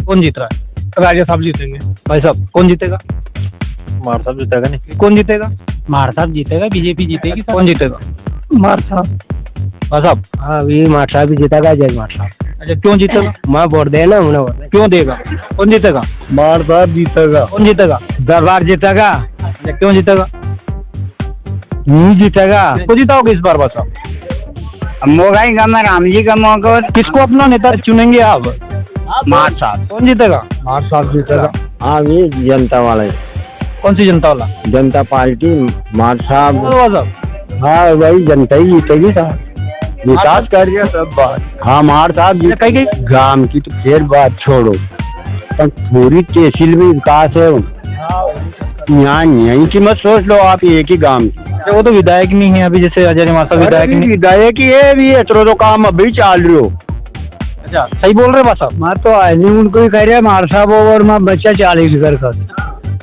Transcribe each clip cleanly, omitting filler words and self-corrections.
कौन जीत रहा है? राजा साहब जीतेंगे। भाई साहब कौन जीतेगा? मार साहब जीतेगा नहीं। कौन जीतेगा? मार साहब जीतेगा, बीजेपी जीतेगी। कौन जीतेगा? मार साहब। भाई साहब हाँ, ये मार साहब ही जीतेगा, जय मार साहब। अच्छा क्यों जीतेगा? मैं वोट देना उन्हें। क्यों देगा? कौन जीतेगा? मार साहब जीतेगा। कौन जीतेगा? दरबार जीतेगा। अच्छा क्यों जीतेगा? नहीं जीतेगा। किसको जिताओगे इस बार? भाई साहब मोगा ही का, मैं राम जी का मौका। किसको अपना नेता चुनेंगे आप? मार साहब। कौन जीतेगा? मार साहब जीतेगा। हाँ, ये जनता वाले, कौन सी जनता वाला? जनता पार्टी। मार साहब। भाई साहब हाँ, वही जनता ही जीतेगी साहब। विकास कर रही है सब बात। हाँ, मार साहब जी। कहीं कहीं गांव की तो फिर बात छोड़ो, पर पूरी तहसील में विकास है। यहाँ यहीं की मत सोच लो आप, एक ही गांव की। अच्छा, वो तो विधायक नहीं है अभी, जैसे अजय मासा विधायक नहीं। विधायक ही है भी, तो काम अभी चाल रही हो। अच्छा सही बोल रहे भाई साहब? मैं तो नहीं उनको ही कह रहे मार साहब, और मैं बच्चा 40 घर का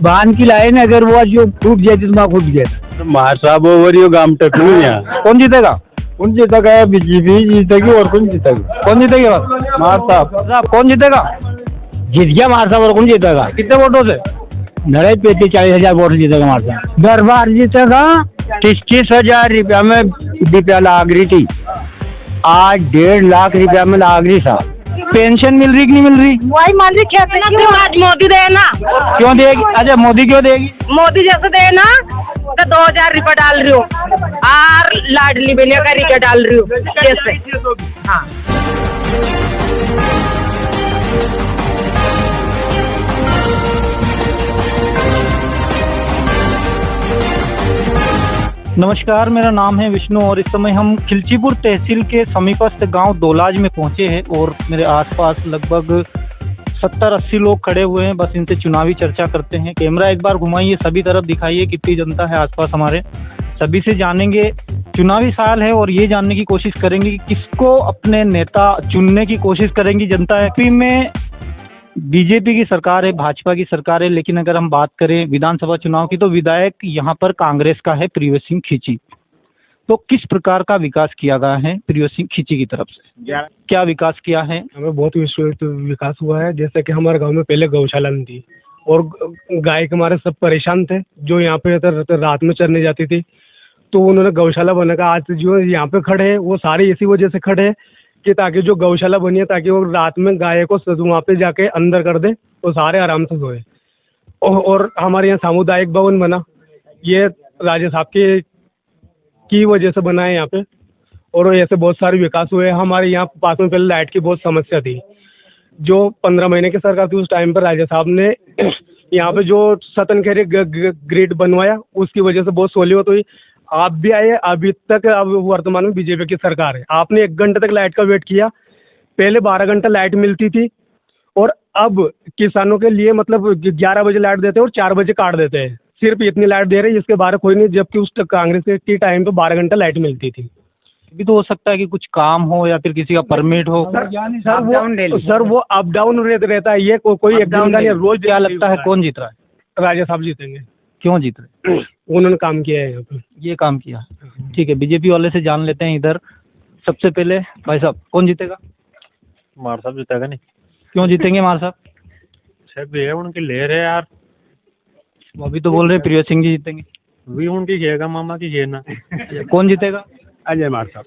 बांध की लाइन, अगर वो जो टूट जाती तो मैं फूट गया। मार साहब ओवर यो गांव टकलू यहाँ। कौन जीतेगा? कौन जीतेगा? बीजेपी जीतेगी। और कौन जीतेगा? कौन जीतेगा? मार साहब। साहब कौन जीतेगा? जीत गया मार साहब, और कौन जीतेगा? कितने वोटों से? 40,000 वोट जीतेगा मार साहब। दरबार जीतेगा। 30,000 रुपया में डिपिया लाग रही थी, आज 1.5 लाख रुपया में लाग रही साहब। पेंशन मिल रही कि नहीं मिल रही? वही मान ली खेत ना, क्यों आज मोदी देना? क्यों देगी? अच्छा मोदी क्यों देगी? मोदी जैसे देना तो 2,000 रुपये डाल रही हूँ, और लाडली बहनिया का रिक्शा डाल रही हूँ जैसे। हाँ नमस्कार, मेरा नाम है विष्णु और इस समय हम खिलचीपुर तहसील के समीपस्थ गांव दोलाज में पहुंचे हैं और मेरे आसपास लगभग 70-80 लोग खड़े हुए हैं। बस इनसे चुनावी चर्चा करते हैं। कैमरा एक बार घुमाइए, सभी तरफ दिखाइए कितनी जनता है आसपास हमारे। सभी से जानेंगे, चुनावी साल है और ये जानने की कोशिश करेंगे कि किसको अपने नेता चुनने की कोशिश करेंगी जनता। यूपी में बीजेपी की सरकार है, भाजपा की सरकार है, लेकिन अगर हम बात करें विधानसभा चुनाव की तो विधायक यहाँ पर कांग्रेस का है, प्रिय सिंह खींची। तो किस प्रकार का विकास किया गया है प्रिय सिंह खींची की तरफ से? क्या विकास किया है? हमें बहुत विकास हुआ है। जैसे कि हमारे गांव में पहले गौशाला नहीं थी और गाय के मारे सब परेशान थे, जो यहाँ पे रात में चरने जाती थी, तो उन्होंने गौशाला बनाकर आज जो यहाँ पे खड़े हैं वो सारे इसी वजह से खड़े हैं कि ताकि जो गौशाला बनी है, ताकि वो रात में गाय को वहाँ पे जाके अंदर कर दे तो सारे आराम से सोए। और हमारे यहाँ सामुदायिक भवन बना, ये राजा साहब की वजह से बना है यहाँ पे। और ऐसे बहुत सारे विकास हुए। हमारे यहाँ पास में पहले लाइट की बहुत समस्या थी, जो 15 महीने की सरकार थी उस टाइम पर राजा साहब ने यहाँ पे जो सतन खेरे ग्रिड बनवाया, उसकी वजह से बहुत सहूलियत हुई। आप भी आए, अभी तक अब वर्तमान में बीजेपी की सरकार है। आपने 1 घंटे तक लाइट का वेट किया, पहले 12 घंटे लाइट मिलती थी और अब किसानों के लिए मतलब 11 बजे लाइट देते हैं और 4 बजे काट देते हैं। सिर्फ इतनी लाइट दे रहे हैं, इसके बारे कोई नहीं, जबकि उस कांग्रेस के टाइम पे 12 घंटे लाइट मिलती थी। अभी तो हो सकता है कि कुछ काम हो या फिर किसी का परमिट हो। सर वो अप डाउन रहता है, ये कोई एक दिन का नहीं, रोज। क्या लगता है कौन जीत रहा है? राजा साहब जीतेंगे। क्यों जीत रहे? उन्होंने काम किया है यहाँ पे, ये काम किया। ठीक है, बीजेपी वाले से जान लेते हैं इधर। सबसे पहले भाई साहब कौन जीतेगा? मार साहब जीतेगा नहीं। क्यों जीतेंगे मार साहब? सब ये उनकी ले रहे यार। वो अभी तो बोल रहे प्रिय सिंह जी जीतेंगे। भी उनकी खेगा, मामा की खेना। कौन जीतेगा? अजय मार साहब।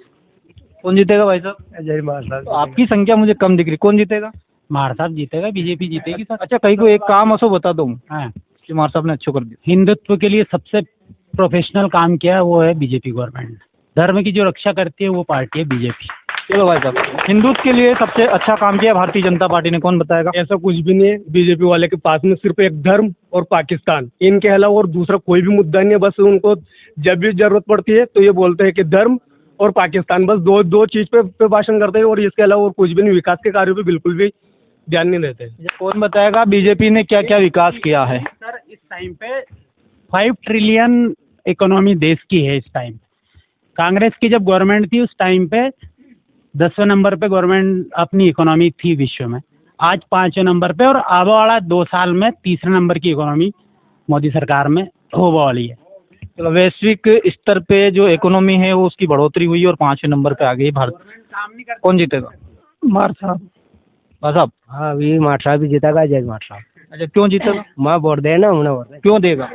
कौन जीतेगा भाई साहब? अजय मार साहब। तो आपकी संख्या मुझे कम दिख रही, कौन जीतेगा? मार साहब जीतेगा, बीजेपी जीतेगी सर। अच्छा कहीं को एक काम असो बता दूँ हाँ, कि मार साहब ने अच्छो कर दिया। हिंदुत्व के लिए सबसे प्रोफेशनल काम किया है वो है बीजेपी गवर्नमेंट। धर्म की जो रक्षा करती है वो पार्टी है बीजेपी। चलो भाई साहब, हिंदुत्व के लिए सबसे अच्छा काम किया भारतीय जनता पार्टी ने, कौन बताएगा? ऐसा कुछ भी नहीं है। बीजेपी वाले के पास में सिर्फ एक धर्म और पाकिस्तान, इनके अलावा और दूसरा कोई भी मुद्दा नहीं है। बस उनको जब भी जरूरत पड़ती है तो ये बोलते हैं कि धर्म और पाकिस्तान, बस दो चीज पे भाषण करते हैं और इसके अलावा और कुछ भी नहीं। विकास के कार्यों पे बिल्कुल भी ध्यान नहीं देते। कौन बताएगा बीजेपी ने क्या क्या विकास किया है? सर इस टाइम पे 5 ट्रिलियन इकोनॉमी देश की है इस टाइम। कांग्रेस की जब गवर्नमेंट थी उस टाइम पे 10वें नंबर पे गवर्नमेंट अपनी इकोनॉमी थी विश्व में, आज 5वें नंबर पे, और आने वाला 2 साल में 3रे नंबर की इकोनॉमी मोदी सरकार में होने वाली है। तो वैश्विक स्तर पे जो इकोनॉमी है वो उसकी बढ़ोतरी हुई और 5वें नंबर पे आ गई भारत। कौन जीतेगा? मार साहब। बस साहब। हाँ अभी मार साहब भी जीतेगा, जय मार साहब। अच्छा, क्यों जीतेगा? मैं वोट देना उन्हें वोट दे। क्यों देगा?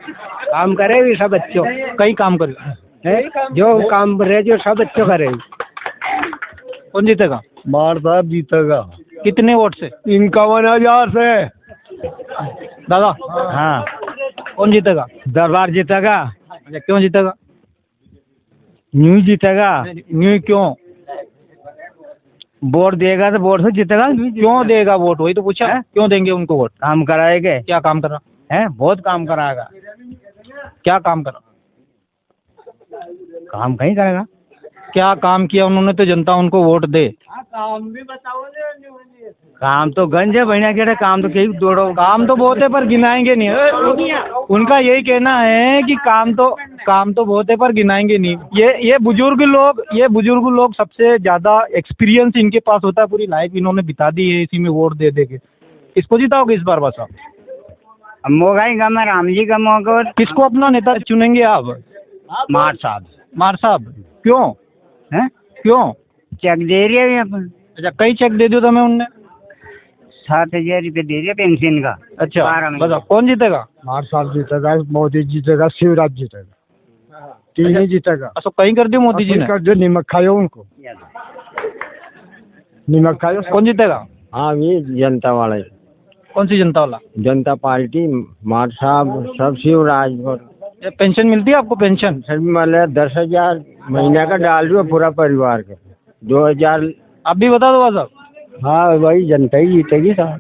काम करे भी सब अच्छो कई काम करेगा। है, जो काम रहे जो सब अच्छो करे। कौन जीतेगा? मार साहब जीतेगा। कितने वोट से? 51,000 से। दादा, हाँ कौन जीतेगा? दरबार जीतेगा। अच्छा, क्यों जीतेगा? न्यू जीतेगा। न्यू क्यों? वोट देगा तो वोट से जीतेगा। क्यों देगा वोट? वही तो पूछा। क्यों देंगे उनको वोट? काम कराएंगे। क्या काम करा है, बहुत काम कराएगा। क्या काम करा? काम कहीं करेगा। क्या काम किया उन्होंने तो जनता उनको वोट दे? काम तो गंज है भैया के, काम तो कहीं दौड़ो। काम तो बहुत है पर गिनाएंगे नहीं। उनका यही कहना है कि काम तो बहुत है पर गिनाएंगे नहीं। ये बुजुर्ग लोग सबसे ज्यादा एक्सपीरियंस इनके पास होता है, पूरी लाइफ इन्होंने बिता दी है इसी में वोट दे दे के। किसको जिताओगे इस बार? बस आप मोगाई में राम जी का मौका। किसको अपना नेता चुनेंगे आप? मार साहब। मार साहब क्यों? हैं? क्यों? चेक दे रही है अपन। अच्छा, कई चेक दे दियो तुम्हें उनने? 7,000 रुपये दे दिया पेंशन का। अच्छा, 12 महीने। बताओ कौन जीतेगा? मार साहब जीतेगा, मोदी जीतेगा, शिवराज जीतेगा, तीन ही जीतेगा। अच्छा, कहीं कर दियो मोदी जी ने? जो निमक खायो उनको, निमक खायो। कौन जीतेगा? हाँ ये जनता वाले, कौन सी जनता वाला? जनता पार्टी, मार साहब, सब शिवराज। ये पेंशन मिलती है आपको? पेंशन मतलब 10,000 महीने का डाल रही पूरा परिवार का, 2,000। आप भी बता दो साहब। हाँ वही जनता ही जीतेगी साहब,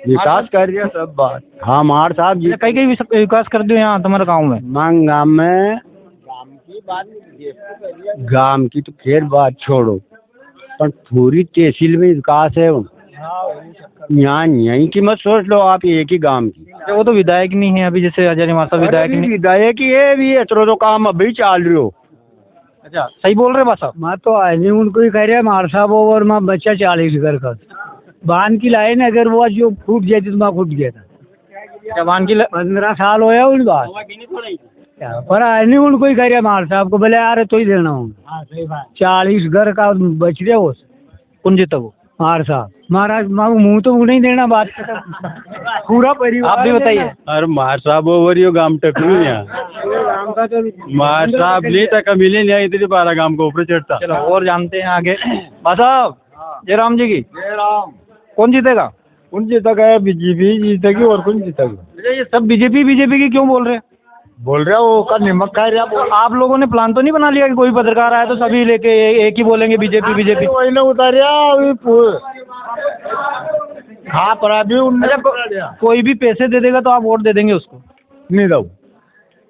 विकास कर दिया सब बात। हाँ मार साहब जी कई विकास कर दियो यहाँ तुम्हारे गाँव में? मांग गाँव में, गाँव की तो फिर बात छोड़ो, पर पूरी तहसील में विकास है। यहाँ यहीं की मत सोच लो आप, एक ही गांव की। वो तो विधायक नहीं है अभी, जैसे हजारी मासा विधायक नहीं। विधायक ही है भी, तो काम अभी चाल रही हो। अच्छा, सही बोल रहे बस साहब। मैं तो आज नहीं उनको ही कह रहे मार साहब, और मैं बच्चा 40 घर का बांध की लाइन, अगर वो जो फूट जाती तो मैं फूट गया था। जवान की 15 साल होया उस बात, पर आज नहीं उनको ही कह रहे मार साहब को, बोले यार तो ही देना हूँ। 40 घर का बच रहे हो। कौन जीता वो? मार साहब। महाराज मुँह तो नहीं देना बात पूरा परिवार। आप भी बताइए। अरे मार साहब ओवर यो गांव टकरू मार साहब ले तक मिले नहीं इतने 12 गांव को ऊपर चढ़ता। चलो और जानते हैं आगे। बस साहब, जय राम जी की। जय राम। कौन जीतेगा? कौन जीतेगा? बीजेपी जीतेगी, और कौन जीतेगा? ये सब बीजेपी की क्यों बोल रहे हैं? बोल रहा वो का निमक खा रहा। आप लोगों ने प्लान तो नहीं बना लिया कि कोई पत्रकार आया तो सभी लेके एक ही बोलेंगे बीजेपी? वही ना उतारिया हाँ पर अभी कोई भी पैसे दे देगा तो आप वोट दे देंगे उसको? नहीं दो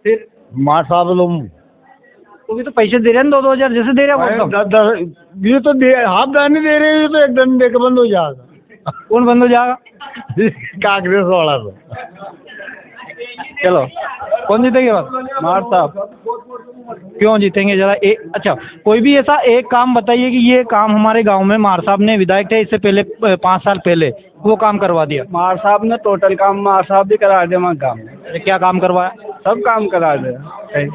फिर मार साहब लोग तो भी तो पैसे दे रहे हैं 2-2 हजार जैसे दे रहे हैं। ये तो हाफ दानी दे रहे हैं, तो एक दम देकर बंद हो जाएगा। कौन बंद हो जाएगा? कांग्रेस वाला तो। चलो कौन जीतेंगे? बस मार साहब। क्यों जीतेंगे जरा? अच्छा, कोई भी ऐसा एक काम बताइए कि ये काम हमारे गांव में मार साहब ने, विधायक थे इससे पहले 5 साल पहले, वो काम करवा दिया। मार साहब ने टोटल काम मार साहब भी करा दिया। हमारे गाँव में क्या काम करवाया? सब काम करा दिया,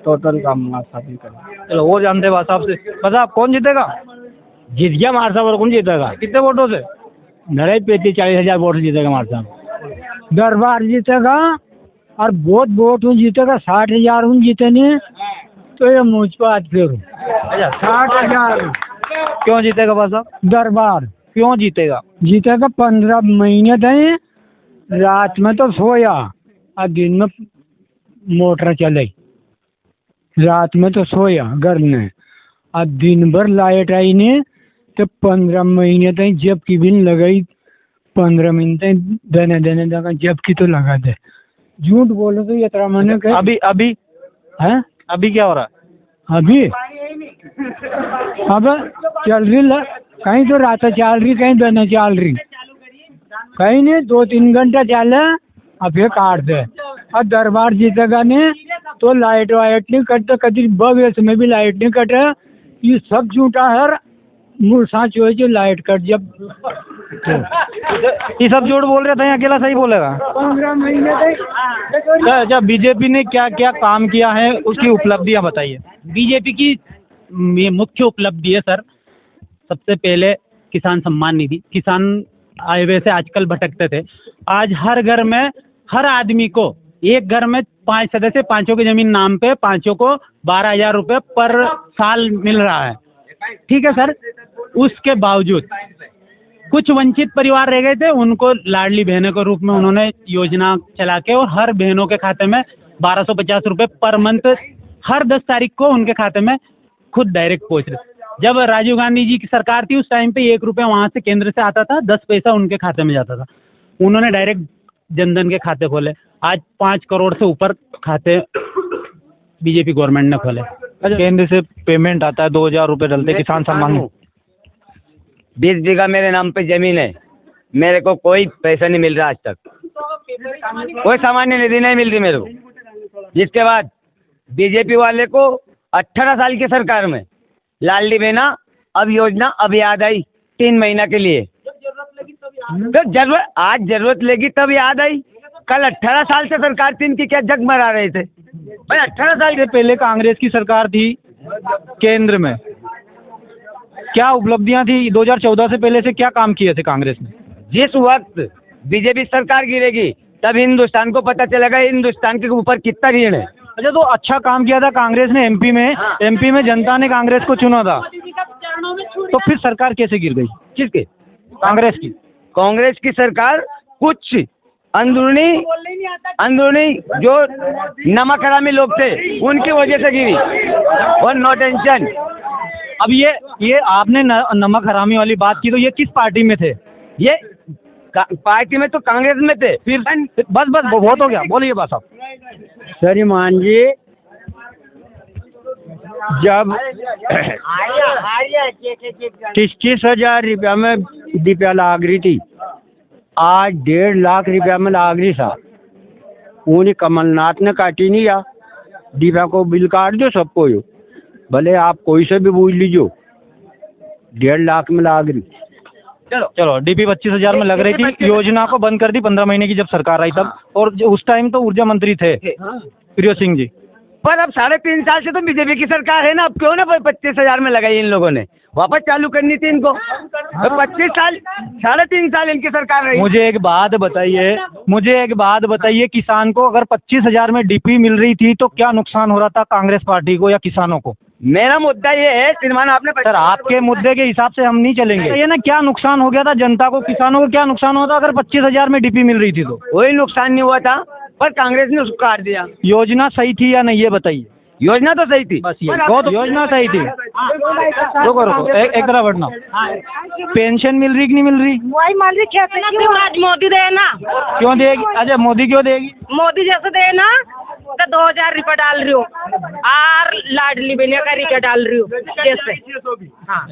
टोटल काम मार साहब भी करा। चलो वो जानते हैं साहब से। बस आप कौन जीतेगा? जीत गया मार साहब। और कौन जीतेगा? कितने वोटों से? नरे 35-40 वोट जीतेगा मार साहब। दरबार जीतेगा, और बहुत वोट जीतेगा। 60,000 जीते नहीं तो ये मुझ पर आज फिर। अच्छा, 60,000 क्यों जीतेगा बस साहब? दरबार क्यों जीतेगा? जीतेगा। 15 महीने थे, रात में तो सोया और दिन में मोटर चलाई। रात में तो सोया घर में, और दिन भर लाइट आई नहीं, तो 15 महीने तक जब की बिल लगाई, 15 महीने तक देने देगा जब की तो लगा दे। झूठ बोलो तो ये तरह मैंने कहा। अभी है अभी क्या हो रहा है? अभी अब चल रही कहीं तो रात चल रही, कहीं दिन चल रही, कहीं नहीं 2-3 घंटा चले और फिर काट दे। और दरबार जीतेगा नहीं तो लाइट वाइट नहीं कटते, कभी बस में भी लाइट नहीं कटे। ये सब झूठा है। मूल साँच हो लाइट कट जब ये सब झूठ बोल रहे थे, अकेला सही बोलेगा? 15 महीने तक। अच्छा, बीजेपी ने क्या क्या काम किया है उसकी उपलब्धियां बताइए। बीजेपी की ये मुख्य उपलब्धि है सर, सबसे पहले किसान सम्मान निधि। किसान हाईवे से आजकल भटकते थे, आज हर घर में हर आदमी को, एक घर में 5 सदस्य, पांचों की जमीन नाम पे, पांचों को 12,000 रुपये पर साल मिल रहा है। ठीक है सर, उसके बावजूद कुछ वंचित परिवार रह गए थे, उनको लाडली बहनों के रूप में उन्होंने योजना चला के और हर बहनों के खाते में 1250 रुपये पर मंथ हर 10 तारीख को उनके खाते में खुद डायरेक्ट पहुँच रहे। जब राजीव गांधी जी की सरकार थी उस टाइम पे 1 रुपया वहाँ से केंद्र से आता था, 10 पैसा उनके खाते में जाता था। उन्होंने डायरेक्ट जनधन के खाते खोले, आज 5 करोड़ से ऊपर खाते बीजेपी गवर्नमेंट ने खोले। केंद्र से पेमेंट आता है, 2,000 रुपये डलते किसान सम्मान। 20 बीघा मेरे नाम पे जमीन है, मेरे को कोई पैसा नहीं मिल रहा आज तक, कोई सामान्य निधि नहीं मिल रही मेरे को। जिसके बाद बीजेपी वाले को 18 साल की सरकार में लाडली बहना अब योजना अब याद आई 3 महीना के लिए। तो आज जरूरत लगी तब याद आई, कल 18 साल से सरकार थी, इनकी क्या जग मरा रहे थे भाई। 18 साल से पहले कांग्रेस की सरकार थी केंद्र में, क्या उपलब्धियां थी? 2014 से पहले से क्या काम किए थे कांग्रेस ने? जिस वक्त बीजेपी सरकार गिरेगी तब हिंदुस्तान को पता चलेगा हिंदुस्तान के ऊपर कितना ऋण है। अच्छा, तो अच्छा काम किया था कांग्रेस ने एमपी में। हाँ। एमपी में जनता ने कांग्रेस को चुना था, तो फिर सरकार कैसे गिर गई? किसके? कांग्रेस की। कांग्रेस की सरकार कुछ अंदरूनी जो नमक हरामी लोग थे उनकी वजह से गिरी, और नो टेंशन। अब ये आपने नमक हरामी वाली बात की, तो ये किस पार्टी में थे? ये पार्टी में तो कांग्रेस में थे। फिर बस बहुत हो गया, बोलिए बस आप। श्रीमान जी, जब 25,000 रुपया में दीपिया लाग रही थी, आज 1.5 लाख रुपया में लाग रही साहब। उन्हें कमलनाथ ने काटी नहीं या दीपिया को बिल काट दो सबको, यो भले आप कोई से भी पूछ लीजिए, 1.5 लाख में लाग रही। चलो डीपी 25,000 में लग रही थी, योजना को बंद कर दी 15 महीने की जब सरकार आई तब। और उस टाइम तो ऊर्जा मंत्री थे प्रिय सिंह जी। पर अब 3.5 साल से तो बीजेपी की सरकार है ना, अब क्यों ना 25,000 में लगाई इन लोगों ने, वापस चालू करनी थी इनको। 25 साल 3.5 साल इनकी सरकार रही। मुझे एक बात बताइए, किसान को अगर 25,000 में डीपी मिल रही थी तो क्या नुकसान हो रहा था कांग्रेस पार्टी को या किसानों को? मेरा मुद्दा ये है श्रीमान, आपने सर आपके मुद्दे के हिसाब से हम नहीं चलेंगे। ये ना क्या नुकसान हो गया था जनता को, किसानों को क्या नुकसान हुआ था अगर 25,000 में डीपी मिल रही थी? तो कोई नुकसान नहीं हुआ था, पर कांग्रेस ने उसको काट दिया। योजना सही थी या नहीं ये बताइए। योजना तो सही थी, बस ये बहुत योजना सही थी। रुको एक तरह बढ़ना। पेंशन मिल रही कि नहीं मिल रही? वही मान ली खेती आज मोदी दे ना, क्यों देगी? अच्छा मोदी क्यों देगी? मोदी जैसे दे ना तो 2,000 रुपये डाल रही हूँ और लाडली बहना का रिक्शा डाल रही हूँ जैसे। हाँ